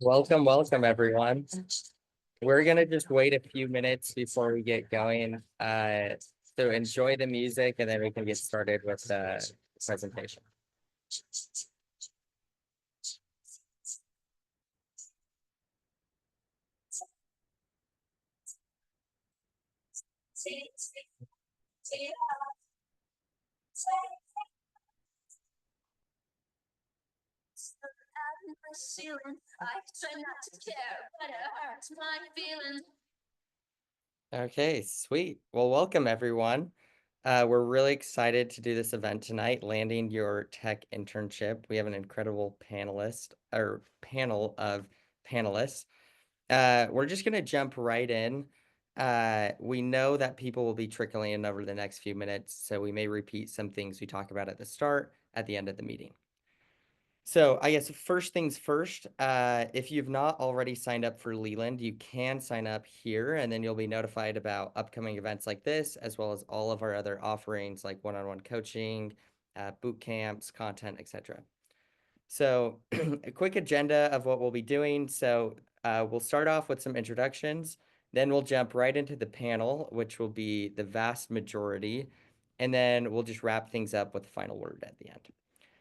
Welcome everyone. We're gonna just wait a few minutes before we get going. So enjoy the music and then we can get started with the presentation. Okay, sweet. Well, welcome everyone. We're really excited to do this event tonight, landing your tech internship. We have an incredible panel of panelists. We're just gonna jump right in. We know that people will be trickling in over the next few minutes, so we may repeat some things we talk about at the start, at the end of the meeting. So I guess first things first, if you've not already signed up for Leland, you can sign up here and then you'll be notified about upcoming events like this, as well as all of our other offerings like one-on-one coaching, boot camps, content, etc. So a quick agenda of what we'll be doing. So we'll start off with some introductions, then we'll jump right into the panel, which will be the vast majority, and then we'll just wrap things up with the final word at the end.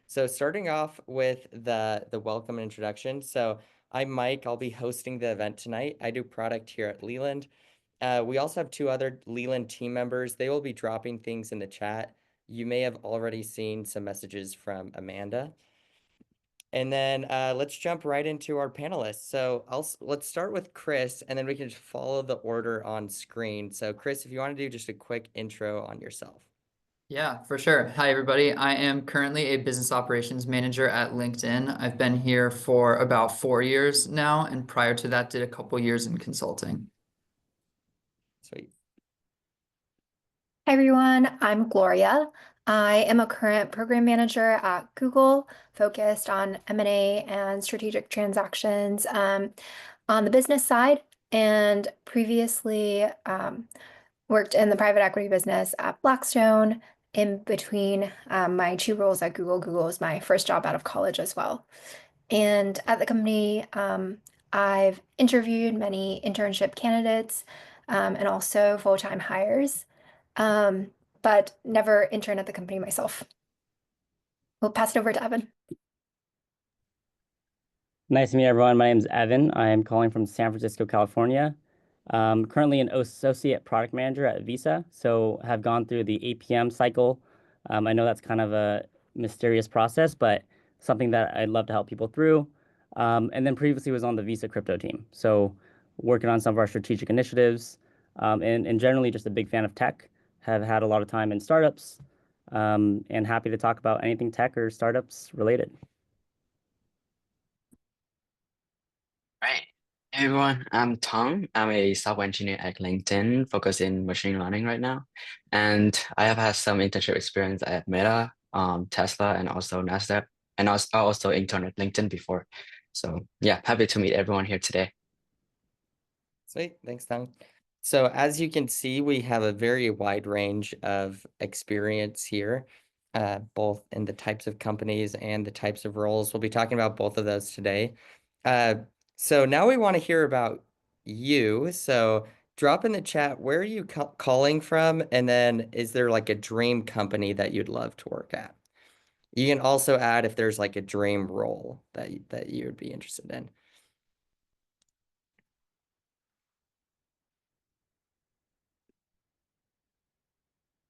So starting off with the welcome introduction. So I'm Mike. I'll be hosting the event tonight. I do product here at Leland. We also have two other Leland team members. They will be dropping things in the chat. You may have already seen some messages from Amanda. And then let's jump right into our panelists. So let's start with Chris, and then we can just follow the order on screen. So Chris, if you want to do just a quick intro on yourself. Yeah, for sure. Hi, everybody. I am currently a business operations manager at LinkedIn. I've been here for about 4 years now, and prior to that, did a couple years in consulting. Sweet. Hi, everyone. I'm Gloria. I am a current program manager at Google, focused on M&A and strategic transactions on the business side, and previously worked in the private equity business at Blackstone in between my two roles at Google. Google was my first job out of college as well. And at the company, I've interviewed many internship candidates and also full-time hires, but never interned at the company myself. We'll pass it over to Evan. Nice to meet everyone. My name is Evan. I am calling from San Francisco, California. Currently an associate product manager at Visa, so have gone through the APM cycle. I know that's kind of a mysterious process, but something that I'd love to help people through. And then previously was on the Visa crypto team, so working on some of our strategic initiatives, and generally just a big fan of tech. Have had a lot of time in startups, and happy to talk about anything tech or startups related. Right. Hey everyone, I'm Tung. I'm a software engineer at LinkedIn, focused in machine learning right now. And I have had some internship experience at Meta, Tesla, and also NASDAQ, and also interned at LinkedIn before. So yeah, happy to meet everyone here today. Sweet, thanks, Tung. So as you can see, we have a very wide range of experience here, both in the types of companies and the types of roles. We'll be talking about both of those today. So now we want to hear about you. So drop in the chat, where are you calling from? And then is there like a dream company that you'd love to work at? You can also add if there's like a dream role that you would be interested in.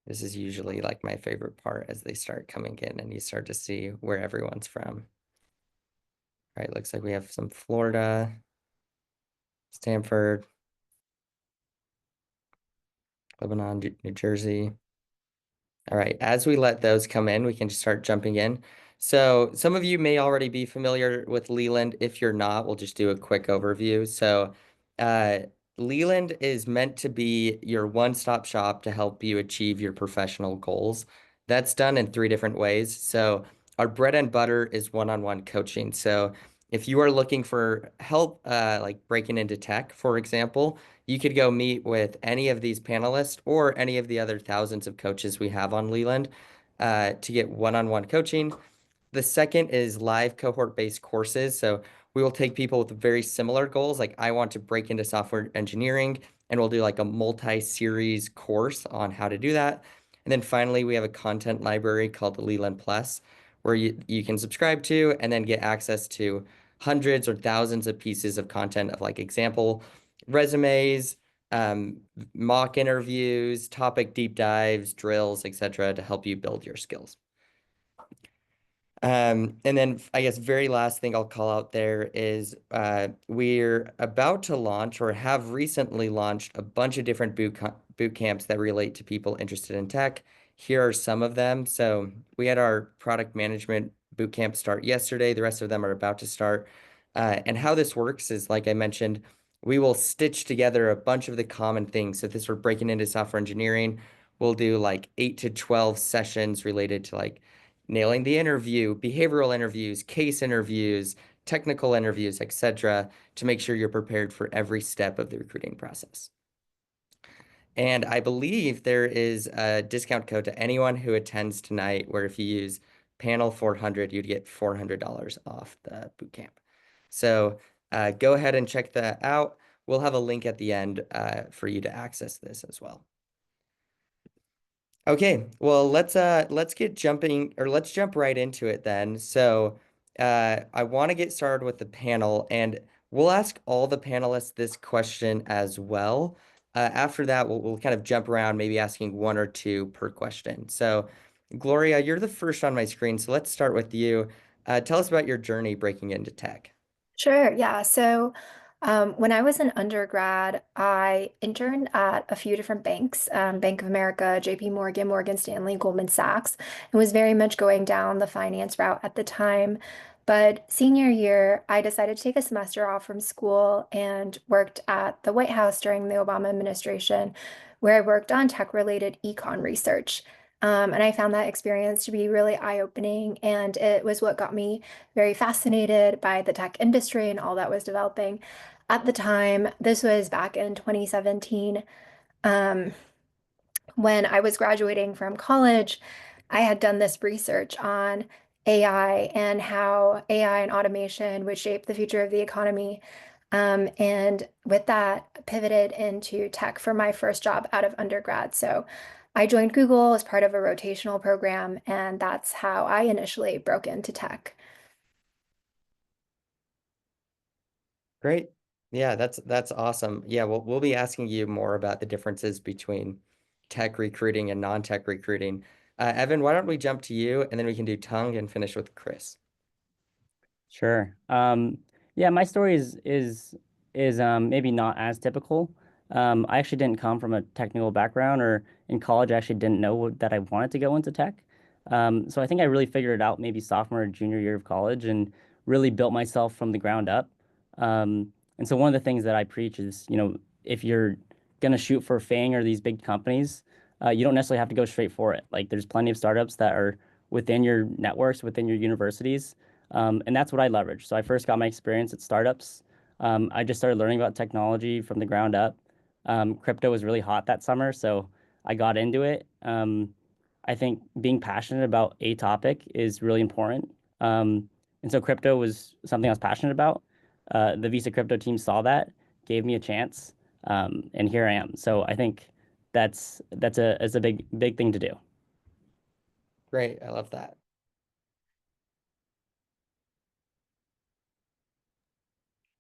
This is usually like my favorite part as they start coming in and you start to see where everyone's from. All right, looks like we have some Florida, Stanford, Lebanon, New Jersey. All right, as we let those come in, we can just start jumping in. So some of you may already be familiar with Leland. If you're not, we'll just do a quick overview. So Leland is meant to be your one-stop shop to help you achieve your professional goals. That's done in 3 different ways. So our bread and butter is one-on-one coaching. So if you are looking for help, like breaking into tech, for example, you could go meet with any of these panelists or any of the other thousands of coaches we have on Leland to get one-on-one coaching. The second is live cohort-based courses. So we will take people with very similar goals, like I want to break into software engineering, and we'll do like a multi-series course on how to do that. And then finally, we have a content library called the Leland Plus, where you can subscribe to and then get access to hundreds or thousands of pieces of content of like example resumes, mock interviews, topic deep dives, drills, etc., to help you build your skills. And then I guess very last thing I'll call out there is we're about to launch or have recently launched a bunch of different boot camps that relate to people interested in tech. Here are some of them. So we had our product management boot camp start yesterday. The rest of them are about to start. And how this works is, like I mentioned, we will stitch together a bunch of the common things. So if this were breaking into software engineering, we'll do like 8 to 12 sessions related to like nailing the interview, behavioral interviews, case interviews, technical interviews, etc., to make sure you're prepared for every step of the recruiting process. And I believe there is a discount code to anyone who attends tonight, where if you use panel 400, you'd get $400 off the bootcamp. So go ahead and check that out. We'll have a link at the end for you to access this as well. Okay, well, let's get jumping, or let's jump right into it then. So, I want to get started with the panel, and we'll ask all the panelists this question as well. After that, we'll kind of jump around, maybe asking one or two per question. So, Gloria, you're the first on my screen, so let's start with you. Tell us about your journey breaking into tech. Sure, yeah. So when I was an undergrad, I interned at a few different banks, Bank of America, JP Morgan, Morgan Stanley, Goldman Sachs, and was very much going down the finance route at the time. But senior year, I decided to take a semester off from school and worked at the White House during the Obama administration, where I worked on tech-related econ research. And I found that experience to be really eye-opening, and it was what got me very fascinated by the tech industry and all that was developing at the time. This was back in 2017. Um, when I was graduating from college, I had done this research on AI and how AI and automation would shape the future of the economy. And with that, pivoted into tech for my first job out of undergrad. So I joined Google as part of a rotational program, and that's how I initially broke into tech. Great. Yeah, that's awesome. Yeah, we'll be asking you more about the differences between tech recruiting and non-tech recruiting. Evan, why don't we jump to you and then we can do Tung and finish with Chris. Sure. Yeah, my story is maybe not as typical. I actually didn't come from a technical background, or in college, I actually didn't know that I wanted to go into tech. So I think I really figured it out maybe sophomore or junior year of college and really built myself from the ground up. And so one of the things that I preach is, if you're gonna shoot for FANG or these big companies, you don't necessarily have to go straight for it. Like there's plenty of startups that are within your networks, within your universities, and that's what I leveraged. So I first got my experience at startups. I just started learning about technology from the ground up. Crypto was really hot that summer, so I got into it. I think being passionate about a topic is really important. And so crypto was something I was passionate about. The Visa crypto team saw that, gave me a chance, and here I am. So I think that's a big thing to do. Great, I love that.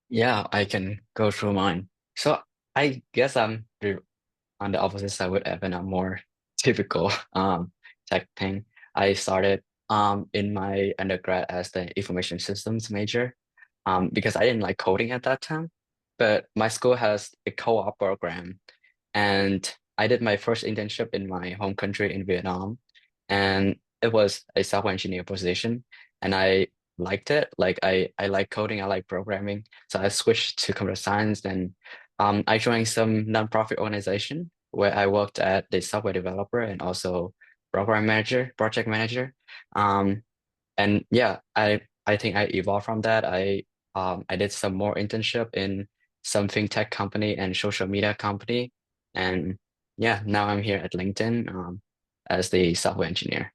Yeah, I can go through mine. So I guess on the opposite side with Evan. I'm more typical tech thing. I started in my undergrad as the information systems major because I didn't like coding at that time. But my school has a co-op program, and I did my first internship in my home country in Vietnam, and it was a software engineer position, and I liked it. Like I like coding, I like programming, so I switched to computer science. And I joined some nonprofit organization where I worked at the software developer and also program manager, project manager. And yeah, I think I evolved from that. I I did some more internship in some fintech company and social media company. And yeah, now I'm here at LinkedIn as the software engineer.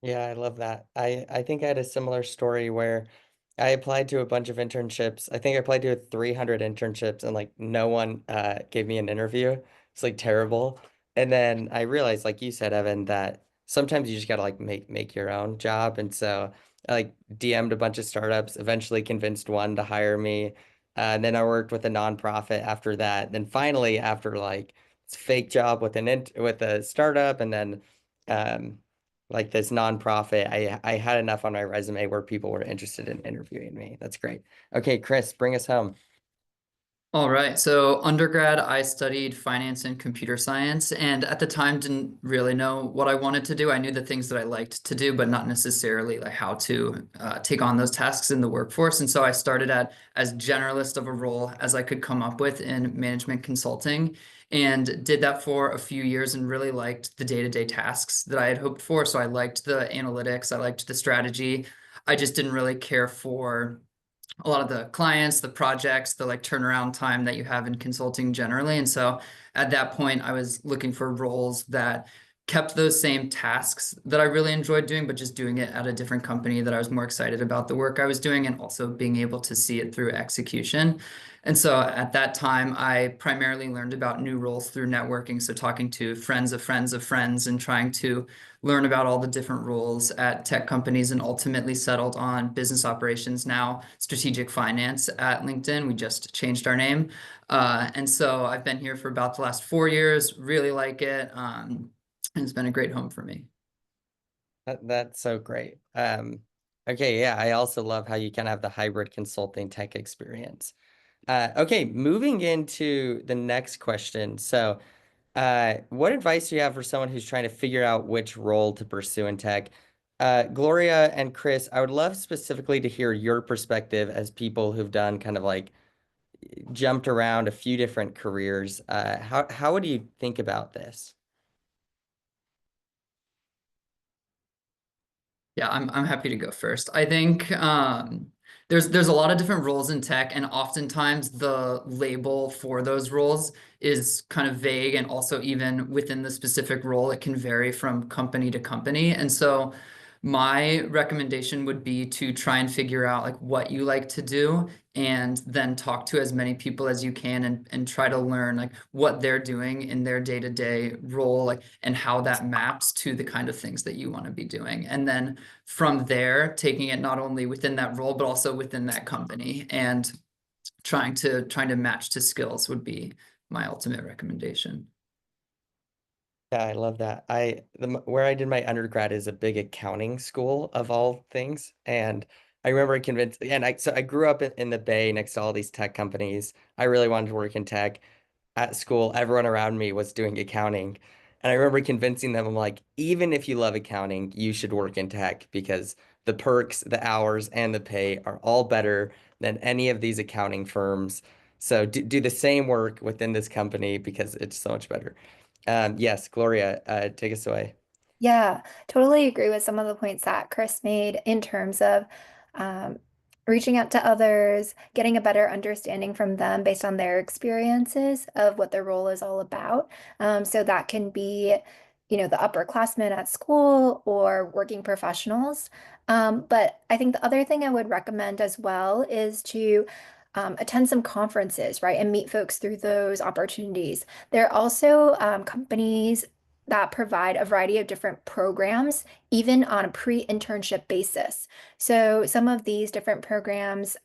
Yeah, I love that. I think I had a similar story where I applied to a bunch of internships. I think I applied to 300 internships and like no one gave me an interview. It's like terrible. And then I realized, like you said, Evan, that sometimes you just gotta like make your own job. And so I like DM'd a bunch of startups, eventually convinced one to hire me. And then I worked with a nonprofit after that. Then finally, after like this fake job with with a startup, and then um like this nonprofit, I had enough on my resume where people were interested in interviewing me. That's great. Okay, Chris, bring us home. All right. So undergrad, I studied finance and computer science, and at the time didn't really know what I wanted to do. I knew the things that I liked to do, but not necessarily like how to take on those tasks in the workforce. And so I started at as generalist of a role as I could come up with in management consulting, and did that for a few years and really liked the day-to-day tasks that I had hoped for. So I liked the analytics, I liked the strategy. I just didn't really care for a lot of the clients, the projects, the like turnaround time that you have in consulting generally. And so at that point, I was looking for roles that kept those same tasks that I really enjoyed doing, but just doing it at a different company that I was more excited about the work I was doing and also being able to see it through execution. And so at that time, I primarily learned about new roles through networking. So talking to friends of friends of friends and trying to learn about all the different roles at tech companies and ultimately settled on business operations, now strategic finance at LinkedIn. We just changed our name. And so I've been here for about the last 4 years, really like it. And it's been a great home for me. That's so great. Okay, yeah, I also love how you kind of have the hybrid consulting tech experience. Okay, moving into the next question. So, what advice do you have for someone who's trying to figure out which role to pursue in tech? Gloria and Chris, I would love specifically to hear your perspective as people who've done kind of like jumped around a few different careers. How would you think about this? Yeah, I'm happy to go first. I think there's a lot of different roles in tech, and oftentimes the label for those roles is kind of vague, and also even within the specific role, it can vary from company to company. And so my recommendation would be to try and figure out like what you like to do and then talk to as many people as you can and try to learn like what they're doing in their day-to-day role, like and how that maps to the kind of things that you want to be doing. And then from there, taking it not only within that role, but also within that company and trying to match to skills would be my ultimate recommendation. Yeah, I love that. Where I did my undergrad is a big accounting school of all things, and I remember convinced. And I grew up in the Bay next to all these tech companies. I really wanted to work in tech. At school, everyone around me was doing accounting. And I remember convincing them, I'm like, even if you love accounting, you should work in tech because the perks, the hours, and the pay are all better than any of these accounting firms. So do the same work within this company because it's so much better. Yes, Gloria, take us away. Yeah, totally agree with some of the points that Chris made in terms of um, reaching out to others, getting a better understanding from them based on their experiences of what their role is all about. So that can be, the upperclassmen at school or working professionals. But I think the other thing I would recommend as well is to attend some conferences, right, and meet folks through those opportunities. There are also companies that provide a variety of different programs, even on a pre-internship basis. So some of these different programs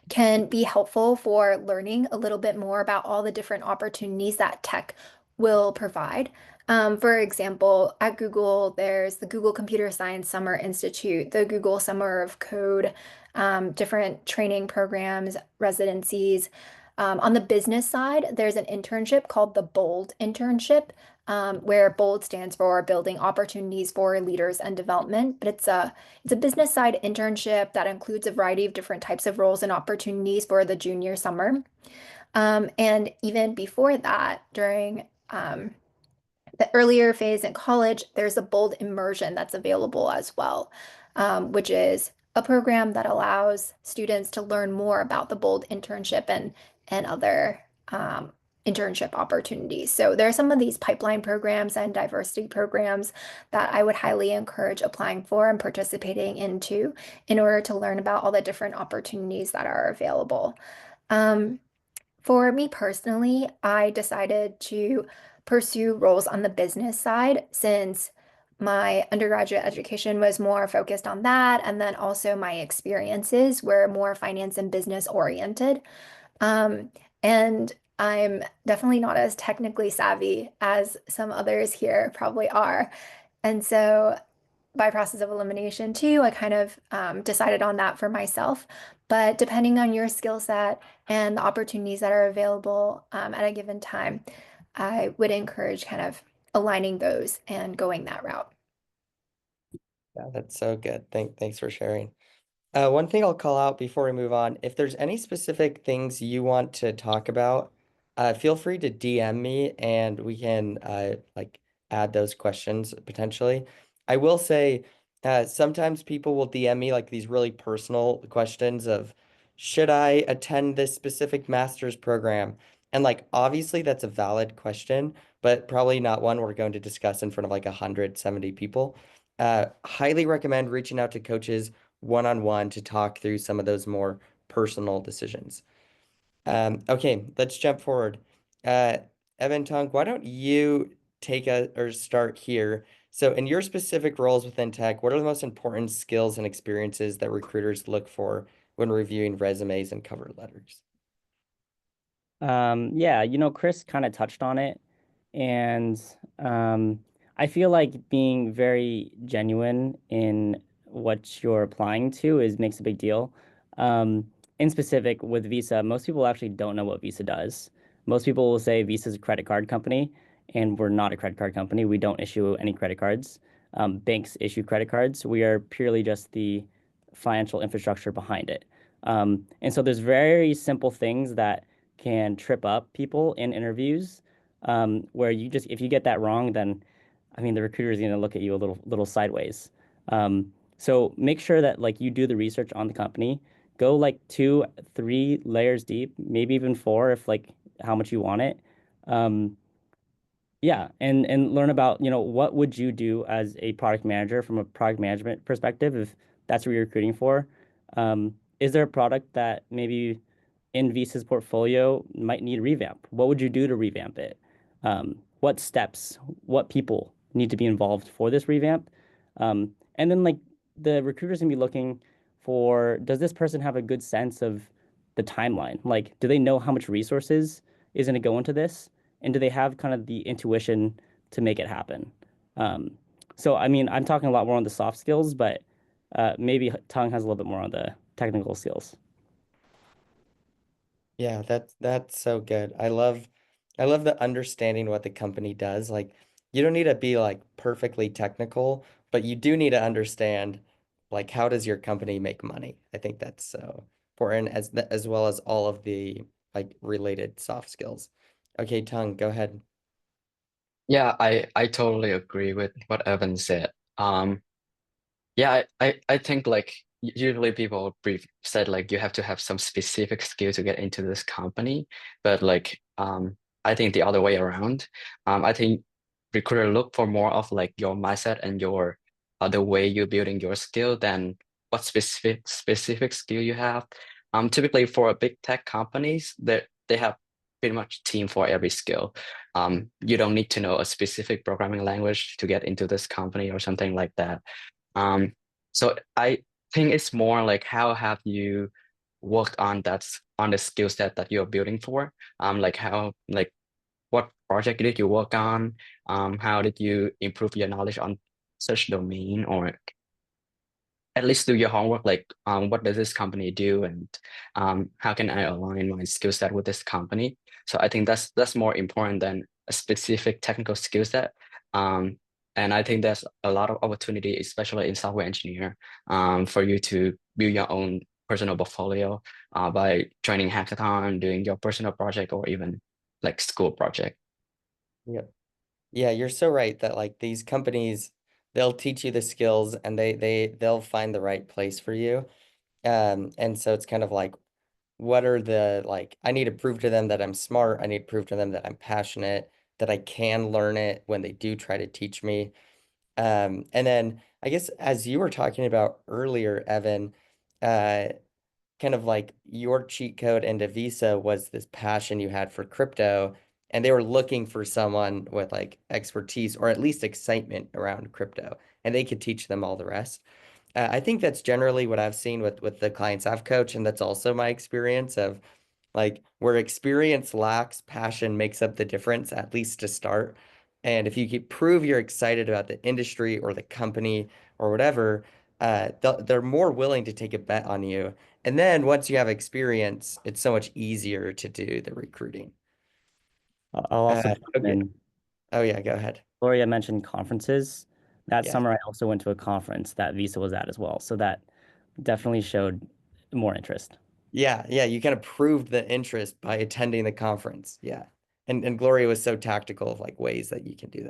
can be helpful for learning a little bit more about all the different opportunities that tech will provide. For example, at Google, there's the Google Computer Science Summer Institute, the Google Summer of Code, different training programs, residencies. On the business side, there's an internship called the BOLD internship, where BOLD stands for Building Opportunities for Leaders and Development. But it's a business side internship that includes a variety of different types of roles and opportunities for the junior summer. And even before that, during the earlier phase in college, there's a bold immersion that's available as well, which is a program that allows students to learn more about the Bold internship and other internship opportunities. So there are some of these pipeline programs and diversity programs that I would highly encourage applying for and participating into in order to learn about all the different opportunities that are available. Um, for me personally, I decided to pursue roles on the business side since my undergraduate education was more focused on that, and then also my experiences were more finance and business oriented. Um, and I'm definitely not as technically savvy as some others here probably are. And so by process of elimination too, I kind of decided on that for myself. But depending on your skill set and the opportunities that are available at a given time, I would encourage kind of aligning those and going that route. Yeah, that's so good. Thanks for sharing. One thing I'll call out before we move on, if there's any specific things you want to talk about, feel free to DM me and we can like add those questions potentially. I will say, sometimes people will DM me like these really personal questions of, should I attend this specific master's program? And like obviously that's a valid question, but probably not one we're going to discuss in front of like 170 people. Highly recommend reaching out to coaches one-on-one to talk through some of those more personal decisions. Okay, let's jump forward. Uh, Evan Tung, why don't you take a or start here? So, in your specific roles within tech, what are the most important skills and experiences that recruiters look for when reviewing resumes and cover letters? Yeah, Chris kind of touched on it, and um, I feel like being very genuine in what you're applying to is makes a big deal. In specific with Visa, most people actually don't know what Visa does. Most people will say Visa is a credit card company, and we're not a credit card company. We don't issue any credit cards. Banks issue credit cards. We are purely just the financial infrastructure behind it. And so there's very simple things that can trip up people in interviews, where if you get that wrong, then I mean the recruiter is going to look at you a little sideways. So make sure that like you do the research on the company. Go like 2, 3 layers deep, maybe even 4 if like how much you want it. Um, yeah, and learn about, what would you do as a product manager from a product management perspective if that's what you're recruiting for. Is there a product that maybe in Visa's portfolio might need revamp? What would you do to revamp it? What steps, what people need to be involved for this revamp? And then like the recruiter's gonna be looking for, does this person have a good sense of the timeline? Like, do they know how much resources is gonna go into this? And do they have kind of the intuition to make it happen? Um, so, I mean, I'm talking a lot more on the soft skills, but maybe Tung has a little bit more on the technical skills. Yeah, that's so good. I love the understanding what the company does. Like you don't need to be like perfectly technical, but you do need to understand like how does your company make money? I think that's so important as well as all of the like related soft skills. Okay, Tung, go ahead. Yeah, I totally agree with what Evan said. Yeah, I think like usually people brief said like you have to have some specific skill to get into this company, but like I think the other way around. I think recruiter look for more of like your mindset and your the way you're building your skill than what specific skill you have. Typically for a big tech companies that they have pretty much team for every skill. You don't need to know a specific programming language to get into this company or something like that. um, so I think it's more like how have you worked on on the skill set that you're building for? Like how like what project did you work on? How did you improve your knowledge on such domain, or at least do your homework, like what does this company do, and how can I align my skill set with this company? So I think that's more important than a specific technical skill set. um, and I think there's a lot of opportunity, especially in software engineer, for you to build your own personal portfolio by joining hackathon, doing your personal project, or even like school project. Yeah. Yeah, you're so right that like these companies they'll teach you the skills and they'll find the right place for you. And so it's kind of like, what are the like, I need to prove to them that I'm smart. I need to prove to them that I'm passionate, that I can learn it when they do try to teach me. And then I guess as you were talking about earlier, Evan, uh, kind of like your cheat code into Visa was this passion you had for crypto, and they were looking for someone with like expertise or at least excitement around crypto, and they could teach them all the rest. I think that's generally what I've seen with the clients I've coached, and that's also my experience of like where experience lacks, passion makes up the difference, at least to start. And if you can prove you're excited about the industry or the company or whatever, they're more willing to take a bet on you. And then once you have experience, it's so much easier to do the recruiting. I'll also chime Okay. in. Oh yeah, go ahead. Gloria mentioned conferences. That Yeah. summer, I also went to a conference that Visa was at as well. So that definitely showed more interest. Yeah, yeah, you kind of proved the interest by attending the conference. Yeah. And Gloria was so tactical of like ways that you can do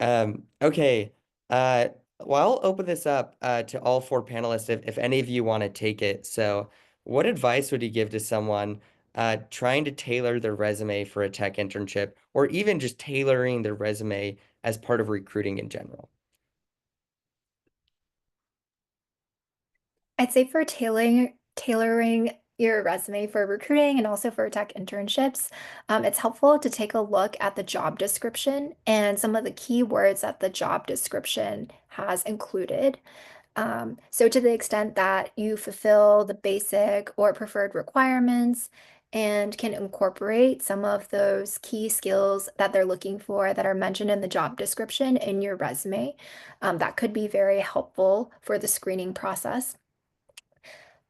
that. Okay. Uh, well, I'll open this up to all four panelists if any of you want to take it. So, what advice would you give to someone trying to tailor their resume for a tech internship, or even just tailoring their resume as part of recruiting in general? I'd say for tailoring your resume for recruiting and also for tech internships, it's helpful to take a look at the job description and some of the keywords that the job description has included. So to the extent that you fulfill the basic or preferred requirements and can incorporate some of those key skills that they're looking for that are mentioned in the job description in your resume, that could be very helpful for the screening process.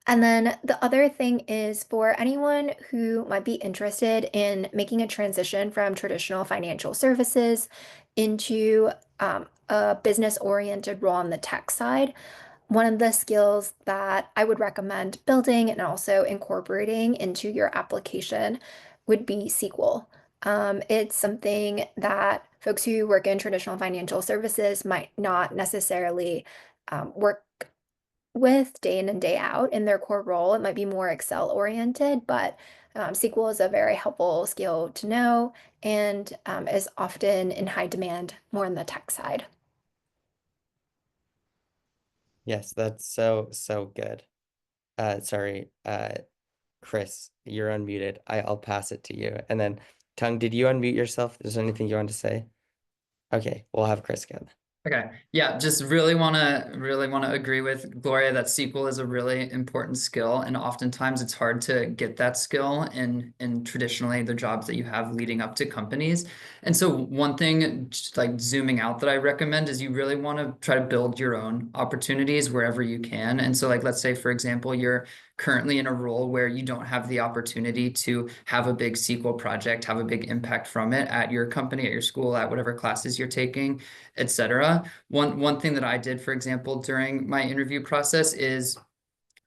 And then the other thing is for anyone who might be interested in making a transition from traditional financial services into a business-oriented role on the tech side, one of the skills that I would recommend building and also incorporating into your application would be SQL. It's something that folks who work in traditional financial services might not necessarily work with day in and day out in their core role. It might be more Excel oriented, but SQL is a very helpful skill to know and is often in high demand more on the tech side. Yes, that's so good. Sorry, Chris, you're unmuted. I'll pass it to you. And then, Tung, did you unmute yourself? Is there anything you want to say? Okay, we'll have Chris go. Okay. Yeah, just really wanna agree with Gloria that SQL is a really important skill, and oftentimes it's hard to get that skill in traditionally the jobs that you have leading up to companies. And so one thing, just like zooming out, that I recommend is you really want to try to build your own opportunities wherever you can. And so like let's say for example you're currently in a role where you don't have the opportunity to have a big SQL project, have a big impact from it at your company, at your school, at whatever classes you're taking, etc. One thing that I did, for example, during my interview process is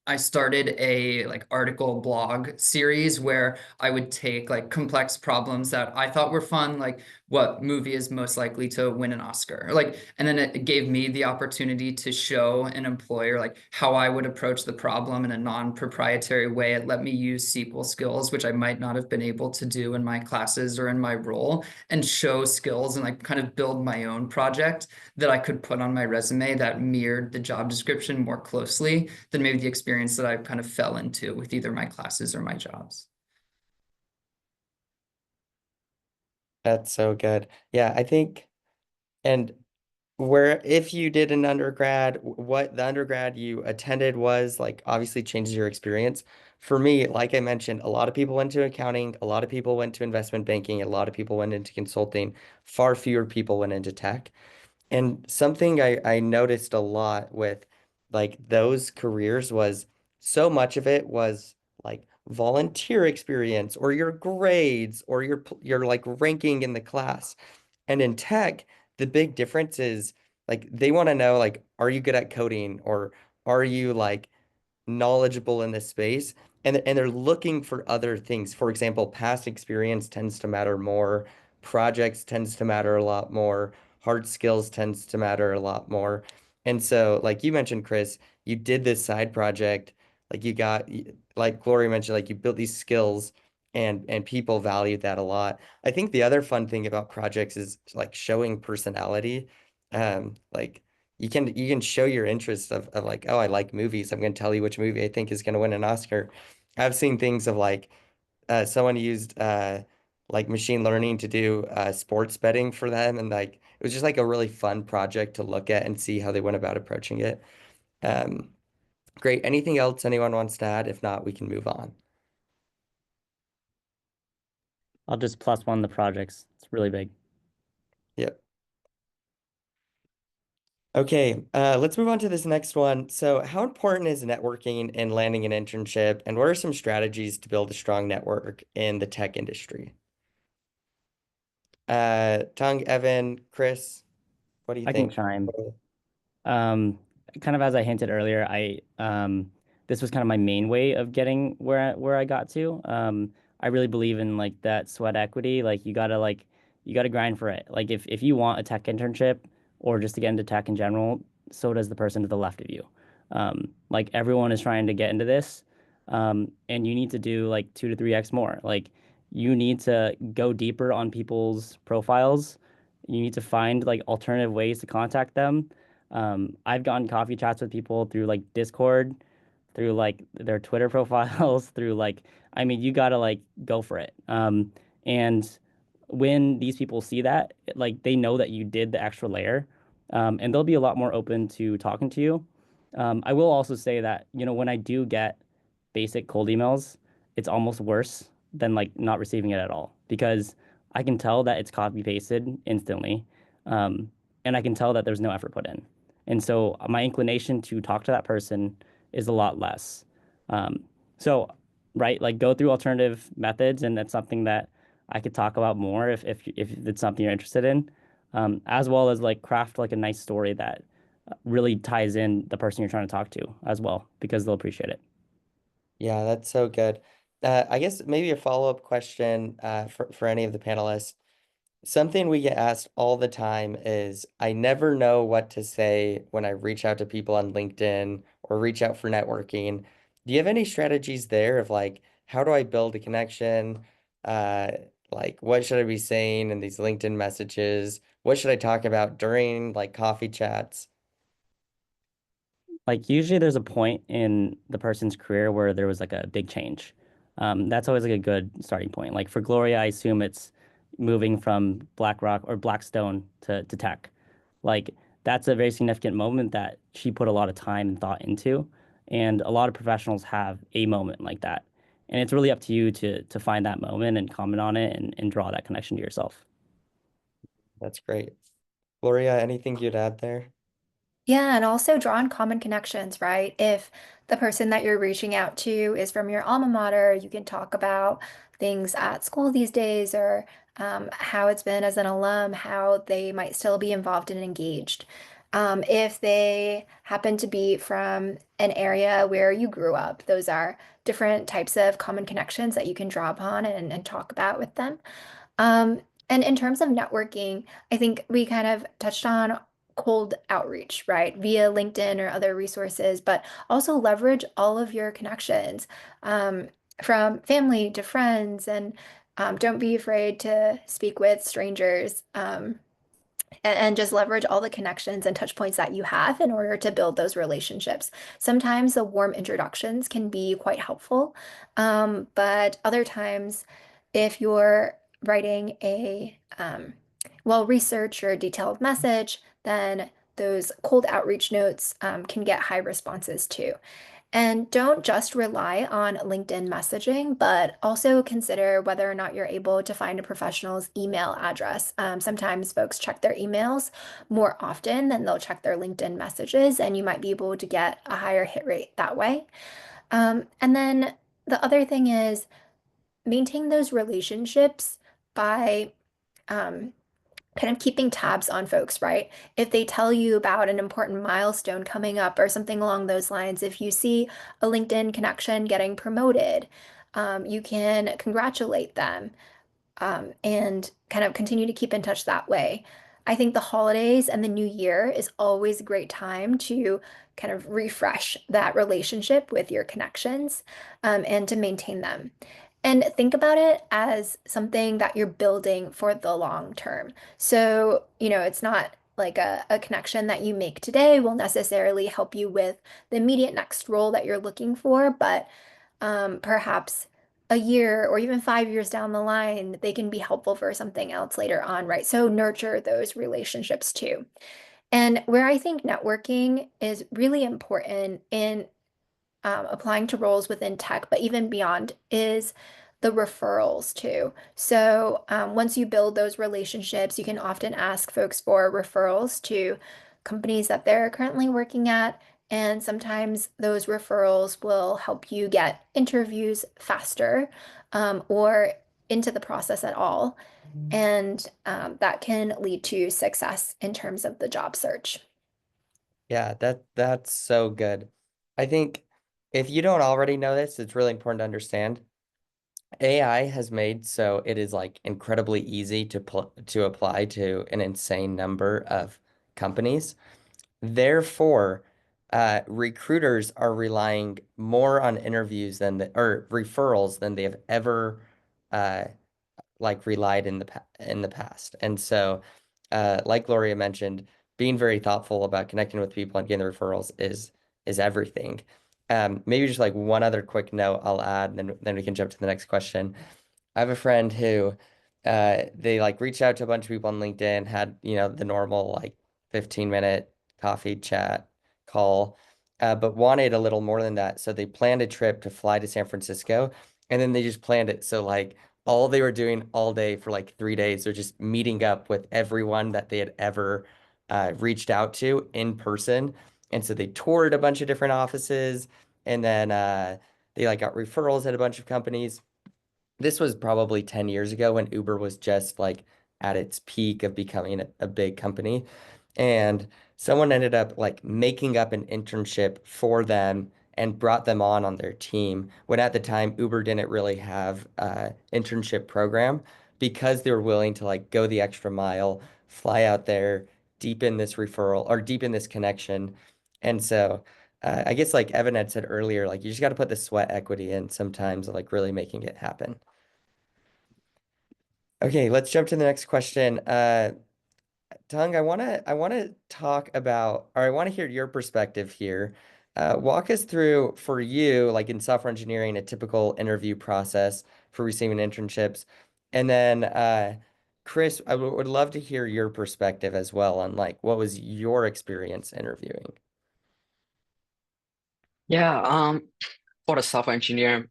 I started a like article blog series where I would take like complex problems that I thought were fun, like what movie is most likely to win an Oscar, like, and then it gave me the opportunity to show an employer like how I would approach the problem in a non-proprietary way. It let me use SQL skills, which I might not have been able to do in my classes or in my role, and show skills and like kind of build my own project that I could put on my resume that mirrored the job description more closely than maybe the experience that I kind of fell into with either my classes or my jobs. That's so good. Yeah, I think, and where if you did an undergrad, what the undergrad you attended was like obviously changes your experience. For me, like I mentioned, a lot of people went to accounting, a lot of people went to investment banking, a lot of people went into consulting, far fewer people went into tech. And something I noticed a lot with like those careers was so much of it was like volunteer experience or your grades or your like ranking in the class. And in tech, the big difference is like they want to know like are you good at coding or are you like knowledgeable in this space and they're looking for other things. For example, past experience tends to matter more, projects tends to matter a lot more, hard skills tends to matter a lot more. And so, like you mentioned, Chris, you did this side project, like like Gloria mentioned, like you built these skills and people valued that a lot. I think the other fun thing about projects is like showing personality. Like you can show your interest of like, oh, I like movies. I'm going to tell you which movie I think is going to win an Oscar. I've seen things of like someone used like machine learning to do sports betting for them, and like it was just like a really fun project to look at and see how they went about approaching it. Um, Great. Anything else anyone wants to add? If not, we can move on. I'll just +1 the projects. It's really big. Yep. Okay, let's move on to this next one. So, how important is networking in landing an internship, and what are some strategies to build a strong network in the tech industry? Tung, Evan, Chris, what do you I can think? chime. Um, Kind of as I hinted earlier, this was kind of my main way of getting where I got to. I really believe in like that sweat equity. You gotta grind for it. Like if you want a tech internship or just to get into tech in general, so does the person to the left of you. Like everyone is trying to get into this, and you need to do like 2 to 3x more. Like you need to go deeper on people's profiles. You need to find like alternative ways to contact them. I've gotten coffee chats with people through like Discord, through like their Twitter profiles, through like, I mean, you gotta like go for it. And when these people see that, like they know that you did the extra layer, and they'll be a lot more open to talking to you. I will also say that, when I do get basic cold emails, it's almost worse than like not receiving it at all because I can tell that it's copy pasted instantly. Um, and I can tell that there's no effort put in. And so my inclination to talk to that person is a lot less. Um, so, right, like go through alternative methods, and that's something that I could talk about more if it's something you're interested in, as well as like craft like a nice story that really ties in the person you're trying to talk to as well, because they'll appreciate it. Yeah, that's so good. I guess maybe a follow-up question for any of the panelists. Something we get asked all the time is I never know what to say when I reach out to people on LinkedIn or reach out for networking. Do you have any strategies there of like how do I build a connection? Uh, like what should I be saying in these LinkedIn messages? What should I talk about during like coffee chats? Like usually there's a point in the person's career where there was like a big change. That's always like a good starting point. Like for Gloria, I assume it's moving from BlackRock or Blackstone to tech. Like that's a very significant moment that she put a lot of time and thought into. And a lot of professionals have a moment like that. And it's really up to you to find that moment and comment on it and draw that connection to yourself. That's great. Gloria, anything you'd add there? Yeah, and also draw on common connections, right? If the person that you're reaching out to is from your alma mater, you can talk about things at school these days or how it's been as an alum, how they might still be involved and engaged. If they happen to be from an area where you grew up, those are different types of common connections that you can draw upon and talk about with them. And in terms of networking, I think we kind of touched on cold outreach, right? Via LinkedIn or other resources, but also leverage all of your connections, um, from family to friends, and don't be afraid to speak with strangers. And just leverage all the connections and touch points that you have in order to build those relationships. Sometimes the warm introductions can be quite helpful, but other times, if you're writing a well-researched or detailed message, then those cold outreach notes can get high responses too. And don't just rely on LinkedIn messaging, but also consider whether or not you're able to find a professional's email address. Sometimes folks check their emails more often than they'll check their LinkedIn messages, and you might be able to get a higher hit rate that way. And then the other thing is maintain those relationships by um, kind of keeping tabs on folks, right? If they tell you about an important milestone coming up or something along those lines, if you see a LinkedIn connection getting promoted, you can congratulate them, and kind of continue to keep in touch that way. I think the holidays and the new year is always a great time to kind of refresh that relationship with your connections, and to maintain them. And think about it as something that you're building for the long term. So, it's not like a connection that you make today will necessarily help you with the immediate next role that you're looking for, but perhaps a year or even 5 years down the line, they can be helpful for something else later on, right? So nurture those relationships too. And where I think networking is really important in applying to roles within tech, but even beyond, is the referrals too. So once you build those relationships, you can often ask folks for referrals to companies that they're currently working at. And sometimes those referrals will help you get interviews faster, or into the process at all. And that can lead to success in terms of the job search. Yeah, that's so good. I think if you don't already know this, it's really important to understand. AI has made so it is like incredibly easy to apply to an insane number of companies. Therefore, recruiters are relying more on interviews or referrals than they have ever uh, like relied in the past. And so, like Gloria mentioned, being very thoughtful about connecting with people and getting the referrals is everything. Maybe just like one other quick note I'll add, and then we can jump to the next question. I have a friend who they like reached out to a bunch of people on LinkedIn, had, the normal like 15-minute coffee chat call, but wanted a little more than that. So they planned a trip to fly to San Francisco, and then they just planned it. So like all they were doing all day for like 3 days was just meeting up with everyone that they had ever reached out to in person. And so they toured a bunch of different offices, and then they like got referrals at a bunch of companies. This was probably 10 years ago when Uber was just like at its peak of becoming a big company. And someone ended up like making up an internship for them and brought them on their team when at the time Uber didn't really have a internship program, because they were willing to like go the extra mile, fly out there, deepen this referral or deepen this connection. And so I guess like Evan had said earlier, like you just got to put the sweat equity in sometimes, like really making it happen. Okay, let's jump to the next question. Tung, I wanna talk about, or I want to hear your perspective here. Walk us through for you, like in software engineering, a typical interview process for receiving internships. And then Chris, I would love to hear your perspective as well on like what was your experience interviewing? Yeah, for the software engineer,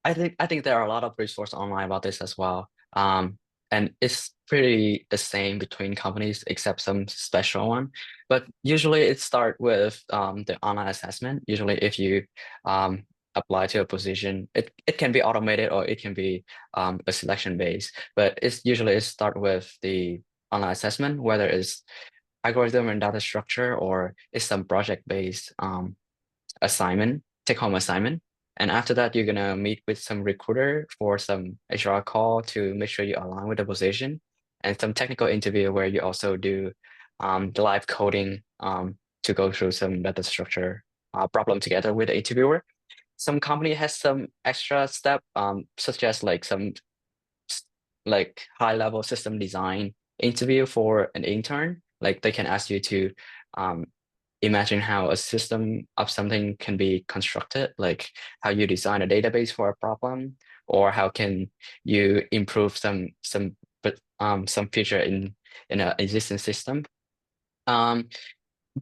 I think there are a lot of resources online about this as well. And it's pretty the same between companies except some special one. But usually it start with the online assessment. Usually if you um, apply to a position, it can be automated or it can be a selection base. But it's usually it start with the online assessment, whether it's algorithm and data structure or it's some project based assignment, take home assignment. And after that, you're gonna meet with some recruiter for some HR call to make sure you align with the position, and some technical interview where you also do the live coding to go through some data structure problem together with the interviewer. Some company has some extra step, such as like some like high level system design interview for an intern. Like they can ask you to um, imagine how a system of something can be constructed, like how you design a database for a problem, or how can you improve some feature in an existing system. Um,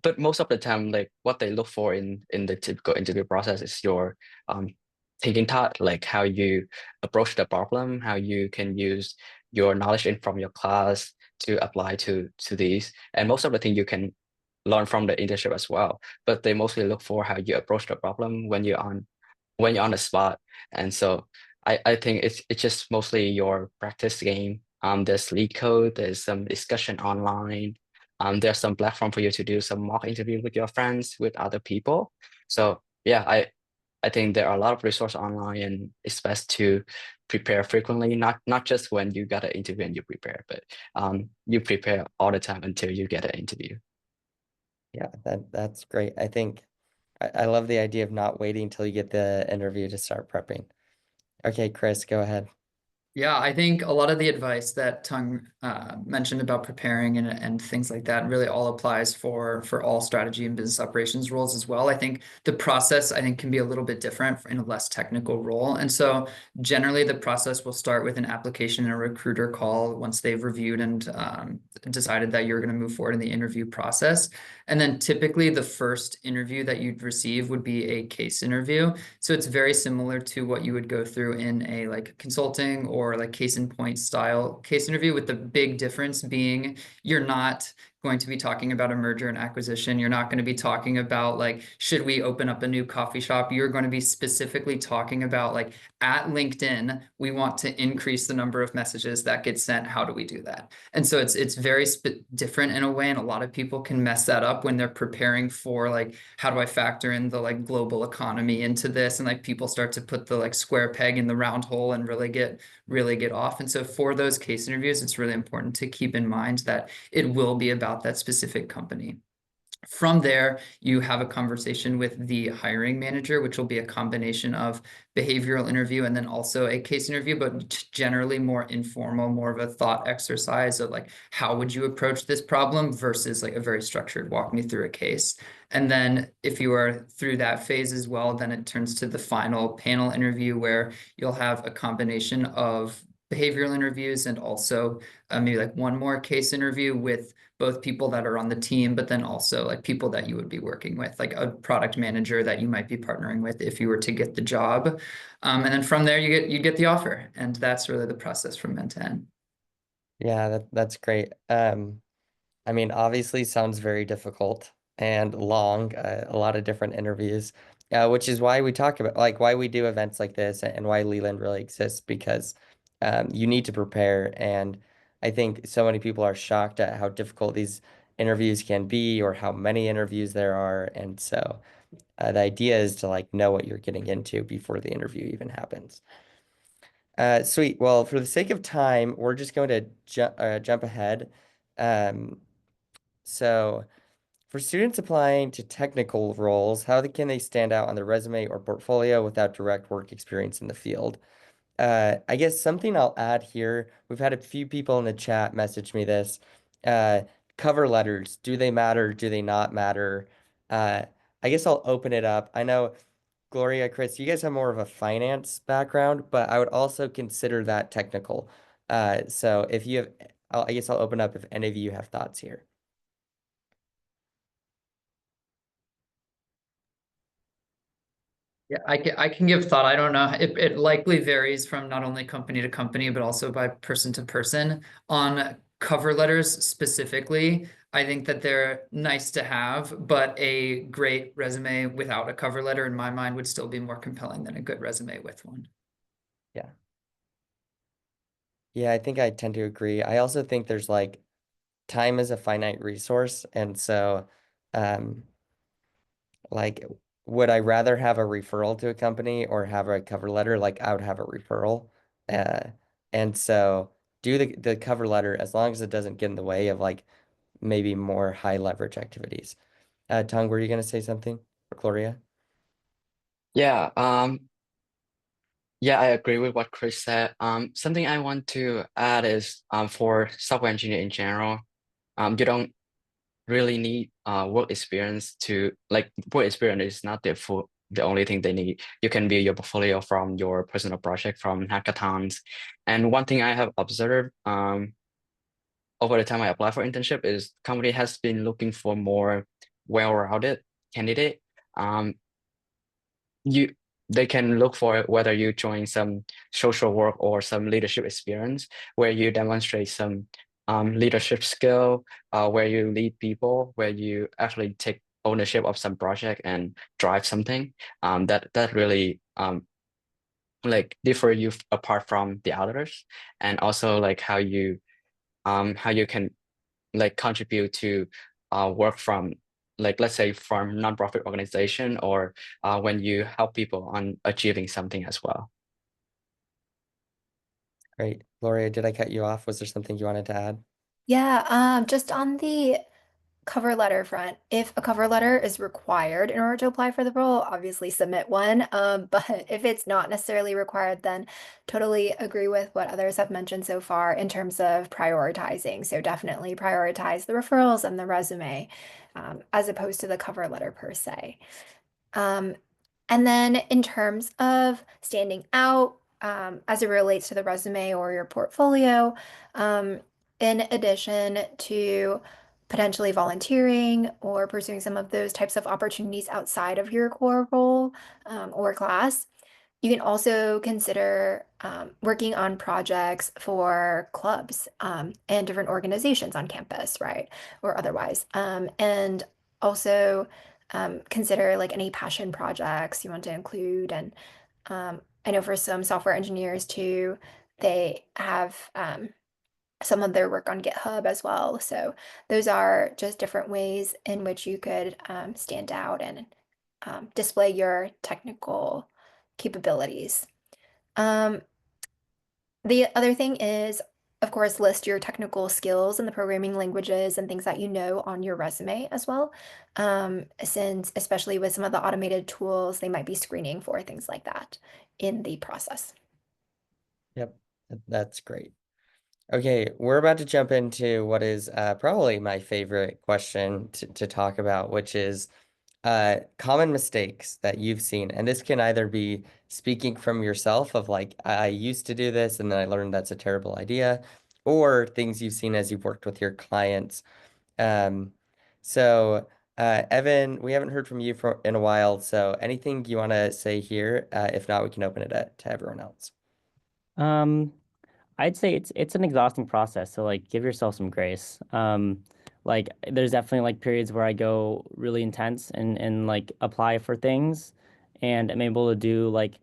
but most of the time, like what they look for in the typical interview process is your um thinking thought, like how you approach the problem, how you can use your knowledge in from your class to apply to these. And most of the thing you can learn from the internship as well. But they mostly look for how you approach the problem when you're on the spot. And so I think it's just mostly your practice game. There's lead code, there's some discussion online. There's some platform for you to do some mock interview with your friends, with other people. So yeah, I think there are a lot of resources online, and it's best to prepare frequently, not just when you got an interview and you prepare, but you prepare all the time until you get an interview. Yeah, that's great. I think I love the idea of not waiting till you get the interview to start prepping. Okay, Chris, go ahead. Yeah, I think a lot of the advice that Tung mentioned about preparing and things like that really all applies for all strategy and business operations roles as well. I think the process can be a little bit different in a less technical role. And so generally the process will start with an application and a recruiter call once they've reviewed and decided that you're going to move forward in the interview process. And then typically the first interview that you'd receive would be a case interview. So it's very similar to what you would go through in a like consulting or like case in point style case interview, with the big difference being you're not going to be talking about a merger and acquisition. You're not going to be talking about like, should we open up a new coffee shop? You're going to be specifically talking about like, at LinkedIn, we want to increase the number of messages that get sent. How do we do that? And so it's very different in a way. And a lot of people can mess that up when they're preparing for like, how do I factor in the like global economy into this? And like people start to put the like square peg in the round hole and really get off. And so for those case interviews, it's really important to keep in mind that it will be about that specific company. From there, you have a conversation with the hiring manager, which will be a combination of behavioral interview and then also a case interview, but generally more informal, more of a thought exercise of like, how would you approach this problem versus like a very structured walk me through a case. And then if you are through that phase as well, then it turns to the final panel interview where you'll have a combination of behavioral interviews and also maybe like one more case interview with both people that are on the team, but then also like people that you would be working with, like a product manager that you might be partnering with if you were to get the job. And then from there you get the offer. And that's really the process from end to end. Yeah, that's great. I mean, obviously sounds very difficult and long, a lot of different interviews, which is why we talk about like why we do events like this and why Leland really exists because you need to prepare. And I think so many people are shocked at how difficult these interviews can be or how many interviews there are. And so the idea is to like know what you're getting into before the interview even happens. Sweet. Well, for the sake of time, we're just going to jump ahead. Um, so, for students applying to technical roles, can they stand out on their resume or portfolio without direct work experience in the field? I guess something I'll add here, we've had a few people in the chat message me this. Uh, Cover letters, do they matter? Do they not matter? I guess I'll open it up. I know Gloria, Chris, you guys have more of a finance background, but I would also consider that technical. So if you have, I guess I'll open up if any of you have thoughts here. Yeah, I can give thought. I don't know. It likely varies from not only company to company, but also by person to person. On cover letters specifically, I think that they're nice to have, but a great resume without a cover letter, in my mind, would still be more compelling than a good resume with one. Yeah. Yeah, I think I tend to agree. I also think there's like time is a finite resource, and so um like would I rather have a referral to a company or have a cover letter? Like I would have a referral. Uh and so do the cover letter as long as it doesn't get in the way of like maybe more high leverage activities. Tung, were you gonna say something? Or Gloria? Yeah, yeah, I agree with what Chris said. Something I want to add is for software engineer in general, you don't really need work experience to like work experience is not the only thing they need. You can build your portfolio from your personal project, from hackathons. And one thing I have observed over the time I apply for internship is company has been looking for more well-rounded candidate. Um, you they can look for whether you join some social work or some leadership experience where you demonstrate some leadership skill, where you lead people, where you actually take ownership of some project and drive something. That really like differ you apart from the others, and also like how you can like contribute to work from like let's say from nonprofit organization or when you help people on achieving something as well. Great. Gloria, did I cut you off? Was there something you wanted to add? Yeah, just on the cover letter front, if a cover letter is required in order to apply for the role, obviously submit one. But if it's not necessarily required, then totally agree with what others have mentioned so far in terms of prioritizing. So definitely prioritize the referrals and the resume, as opposed to the cover letter per se. Um, and then in terms of standing out, as it relates to the resume or your portfolio, in addition to potentially volunteering or pursuing some of those types of opportunities outside of your core role, or class, you can also consider working on projects for clubs, and different organizations on campus, right? Or otherwise. And also consider like any passion projects you want to include. And I know for some software engineers too, they have some of their work on GitHub as well. So those are just different ways in which you could stand out and display your technical capabilities. Um, the other thing is, of course, list your technical skills and the programming languages and things that you know on your resume as well. Since, especially with some of the automated tools, they might be screening for things like that in the process. Yep, that's great. Okay, we're about to jump into what is probably my favorite question to talk about, which is common mistakes that you've seen. And this can either be speaking from yourself of like, I used to do this and then I learned that's a terrible idea, or things you've seen as you've worked with your clients. Um, so, Evan, we haven't heard from you for in a while, so anything you want to say here? If not, we can open it up to everyone else. Um, I'd say it's an exhausting process, so like give yourself some grace. Like there's definitely like periods where I go really intense and like apply for things, and I'm able to do like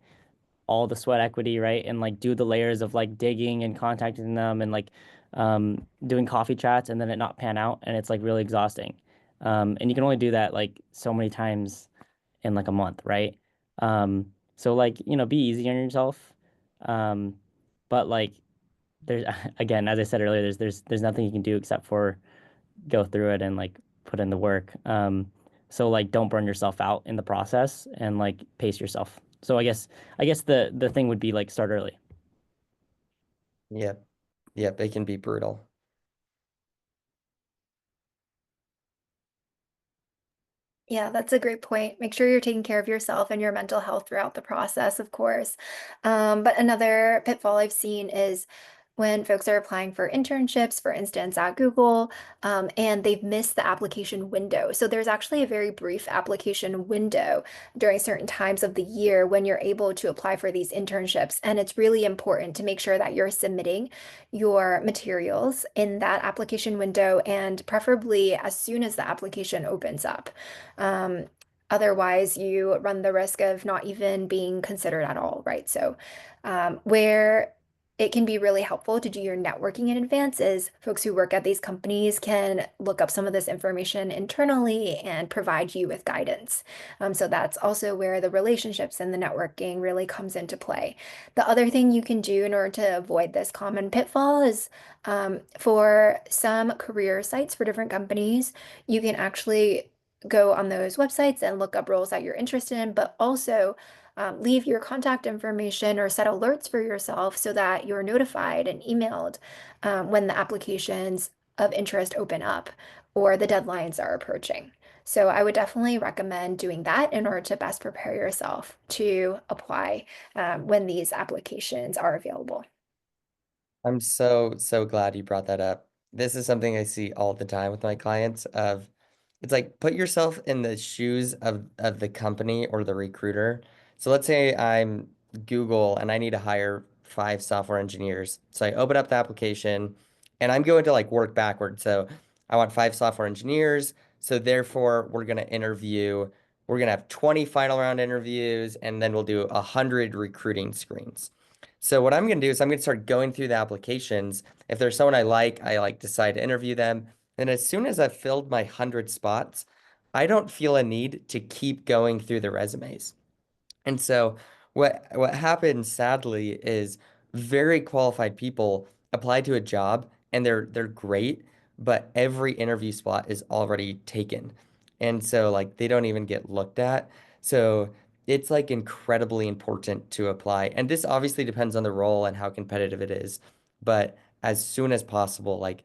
all the sweat equity, right? And like do the layers of like digging and contacting them and like doing coffee chats and then it not pan out and it's like really exhausting. And you can only do that like so many times in like a month, right? So like, be easy on yourself. Um, but like there's again, as I said earlier, there's nothing you can do except for go through it and like put in the work. So like don't burn yourself out in the process and like pace yourself. So I guess the thing would be like start early. Yep, yep, it can be brutal. Yeah, that's a great point. Make sure you're taking care of yourself and your mental health throughout the process, of course. But another pitfall I've seen is when folks are applying for internships, for instance, at Google, and they've missed the application window. So there's actually a very brief application window during certain times of the year when you're able to apply for these internships. And it's really important to make sure that you're submitting your materials in that application window and preferably as soon as the application opens up. Um, Otherwise, you run the risk of not even being considered at all, right? So, where it can be really helpful to do your networking in advance is folks who work at these companies can look up some of this information internally and provide you with guidance. So that's also where the relationships and the networking really comes into play. The other thing you can do in order to avoid this common pitfall is for some career sites for different companies, you can actually go on those websites and look up roles that you're interested in, but also leave your contact information or set alerts for yourself so that you're notified and emailed when the applications of interest open up or the deadlines are approaching. So I would definitely recommend doing that in order to best prepare yourself to apply when these applications are available. I'm so glad you brought that up. This is something I see all the time with my clients of it's like put yourself in the shoes of the company or the recruiter. So let's say I'm Google and I need to hire 5 software engineers. So I open up the application and I'm going to like work backwards. So I want 5 software engineers. So therefore we're gonna have 20 final round interviews and then we'll do 100 recruiting screens. So what I'm gonna do is I'm gonna start going through the applications. If there's someone I like decide to interview them. And as soon as I've filled my 100 spots, I don't feel a need to keep going through the resumes. And so what happens sadly is very qualified people apply to a job and they're great, but every interview spot is already taken. And so like they don't even get looked at. So it's like incredibly important to apply. And this obviously depends on the role and how competitive it is, but as soon as possible, like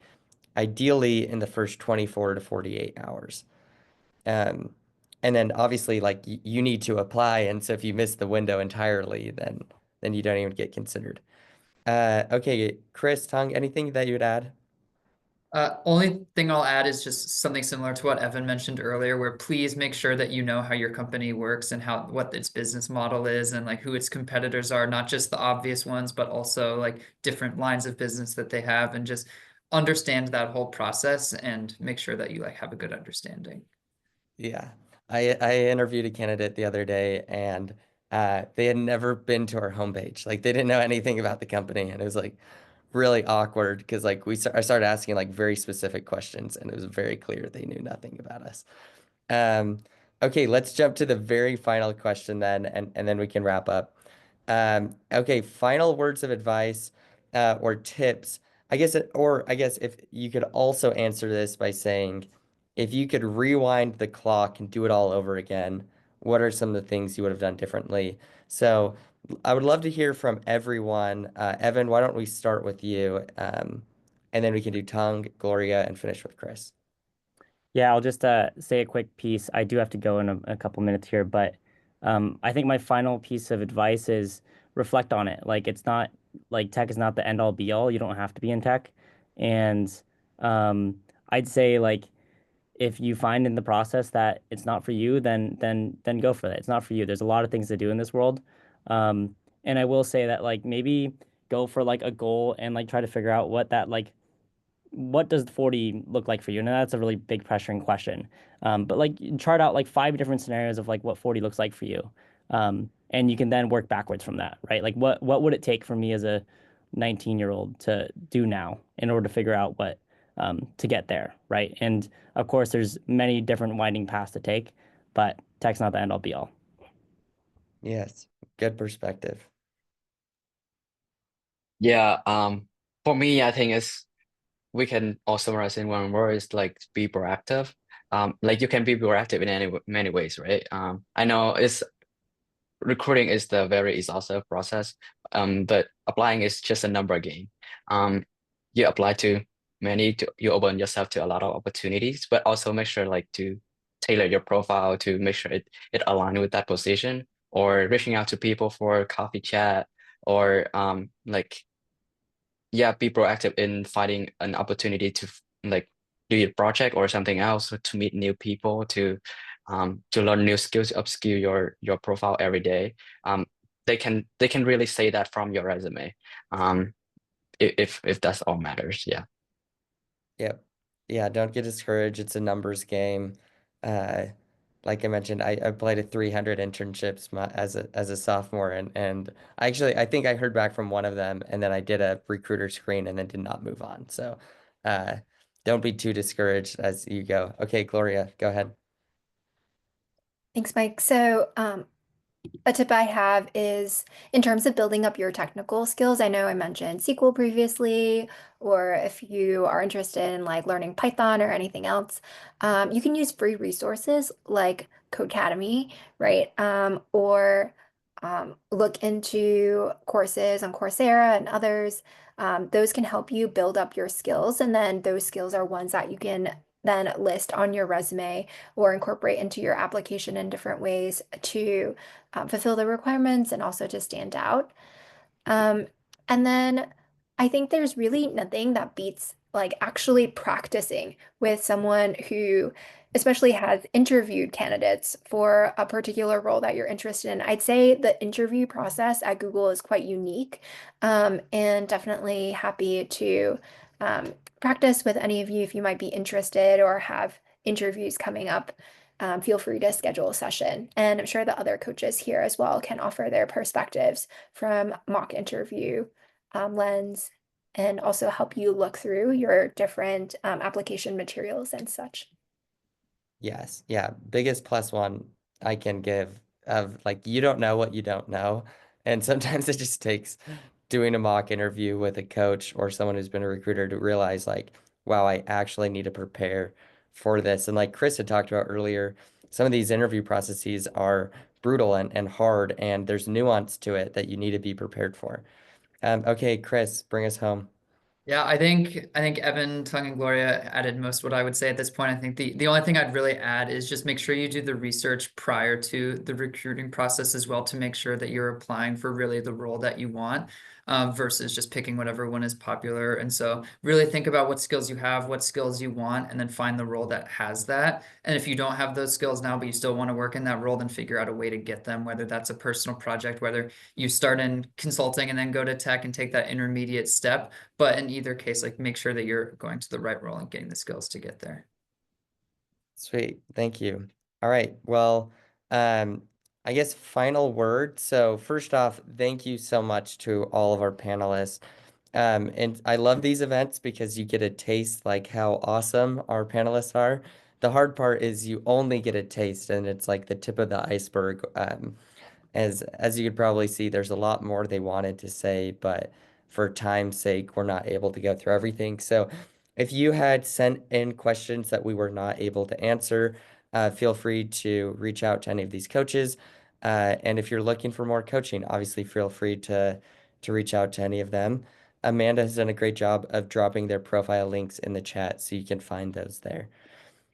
ideally in the first 24 to 48 hours. Um, and then obviously like you need to apply, and so if you miss the window entirely, then you don't even get considered. Okay, Chris, Tung, anything that you would add? Only thing I'll add is just something similar to what Evan mentioned earlier, where please make sure that you know how your company works and what its business model is and like who its competitors are, not just the obvious ones, but also like different lines of business that they have, and just understand that whole process and make sure that you like have a good understanding. Yeah. I interviewed a candidate the other day and they had never been to our homepage. Like they didn't know anything about the company and it was like really awkward because like I started asking like very specific questions and it was very clear they knew nothing about us. Um, okay, let's jump to the very final question then, and then we can wrap up. Okay, final words of advice or tips. I guess if you could also answer this by saying, if you could rewind the clock and do it all over again, what are some of the things you would have done differently? So I would love to hear from everyone. Evan, why don't we start with you? And then we can do Tung, Gloria, and finish with Chris. Yeah, I'll just say a quick piece. I do have to go in a couple minutes here, but I think my final piece of advice is reflect on it. Like it's not like tech is not the end all be all. You don't have to be in tech, and um, I'd say like if you find in the process that it's not for you, then go for it. It's not for you. There's a lot of things to do in this world, and I will say that like maybe go for like a goal and like try to figure out what does 40 look like for you? And that's a really big pressuring question. But like chart out like 5 different scenarios of like what 40 looks like for you. And you can then work backwards from that, right? Like what would it take for me as a 19-year-old to do now in order to figure out what to get there, right? And of course, there's many different winding paths to take, but tech's not the end all be all. Yes, good perspective. Yeah, for me, I think it's we can all summarize in one word is like be proactive. Like you can be proactive in many ways, right? I know it's recruiting is the very exhaustive process, but applying is just a number game. Um, you apply to you open yourself to a lot of opportunities, but also make sure like to tailor your profile to make sure it aligns with that position, or reaching out to people for a coffee chat, or like yeah, be proactive in finding an opportunity to like do your project or something else, or to meet new people, to learn new skills, upskill your profile every day. They can really say that from your resume. If that's all matters, yeah. Yep. Yeah, don't get discouraged. It's a numbers game. Uh, like I mentioned, I applied to 300 internships as a sophomore, and I think I heard back from one of them, and then I did a recruiter screen and then did not move on. So, uh, don't be too discouraged as you go. Okay, Gloria, go ahead. Thanks, Mike. So, a tip I have is in terms of building up your technical skills. I know I mentioned SQL previously, or if you are interested in like learning Python or anything else, you can use free resources like Codecademy, right? Or look into courses on Coursera and others. Those can help you build up your skills, and then those skills are ones that you can then list on your resume or incorporate into your application in different ways to fulfill the requirements and also to stand out. Um, and then I think there's really nothing that beats like actually practicing with someone who especially has interviewed candidates for a particular role that you're interested in. I'd say the interview process at Google is quite unique, and definitely happy to practice with any of you if you might be interested or have interviews coming up. Feel free to schedule a session. And I'm sure the other coaches here as well can offer their perspectives from mock interview lens and also help you look through your different application materials and such. Yes. Yeah. Biggest plus one I can give of like, you don't know what you don't know. And sometimes it just takes doing a mock interview with a coach or someone who's been a recruiter to realize like, wow, I actually need to prepare for this. And like Chris had talked about earlier, some of these interview processes are brutal and hard, and there's nuance to it that you need to be prepared for. Okay, Chris, bring us home. Yeah, I think Evan, Tung, and Gloria added most what I would say at this point. I think the only thing I'd really add is just make sure you do the research prior to the recruiting process as well to make sure that you're applying for really the role that you want, versus just picking whatever one is popular. And so really think about what skills you have, what skills you want, and then find the role that has that. And if you don't have those skills now, but you still want to work in that role, then figure out a way to get them, whether that's a personal project, whether you start in consulting and then go to tech and take that intermediate step. But in either case, like make sure that you're going to the right role and getting the skills to get there. Sweet. Thank you. All right. Well, um, I guess final word. So first off, thank you so much to all of our panelists. And I love these events because you get a taste like how awesome our panelists are. The hard part is you only get a taste, and it's like the tip of the iceberg. As you could probably see, there's a lot more they wanted to say, but for time's sake, we're not able to go through everything. So if you had sent in questions that we were not able to answer, feel free to reach out to any of these coaches. And if you're looking for more coaching, obviously feel free to reach out to any of them. Amanda has done a great job of dropping their profile links in the chat, so you can find those there.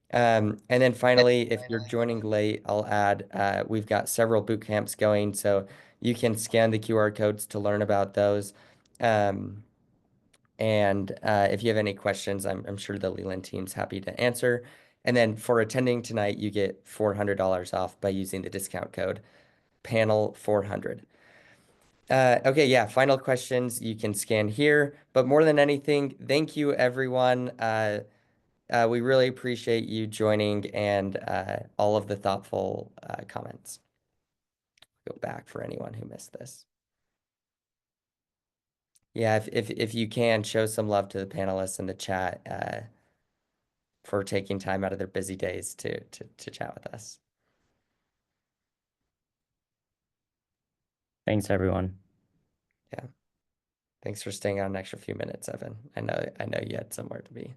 And then finally, if you're joining late, I'll add we've got several boot camps going, so you can scan the QR codes to learn about those. Um, and if you have any questions, I'm sure the Leland team's happy to answer. And then for attending tonight, you get $400 off by using the discount code panel 400. Okay, yeah, final questions you can scan here. But more than anything, thank you, everyone. We really appreciate you joining and all of the thoughtful comments. Go back for anyone who missed this. Yeah, if you can, show some love to the panelists in the chat for taking time out of their busy days to chat with us. Thanks, everyone. Yeah. Thanks for staying on an extra few minutes, Evan. I know you had somewhere to be.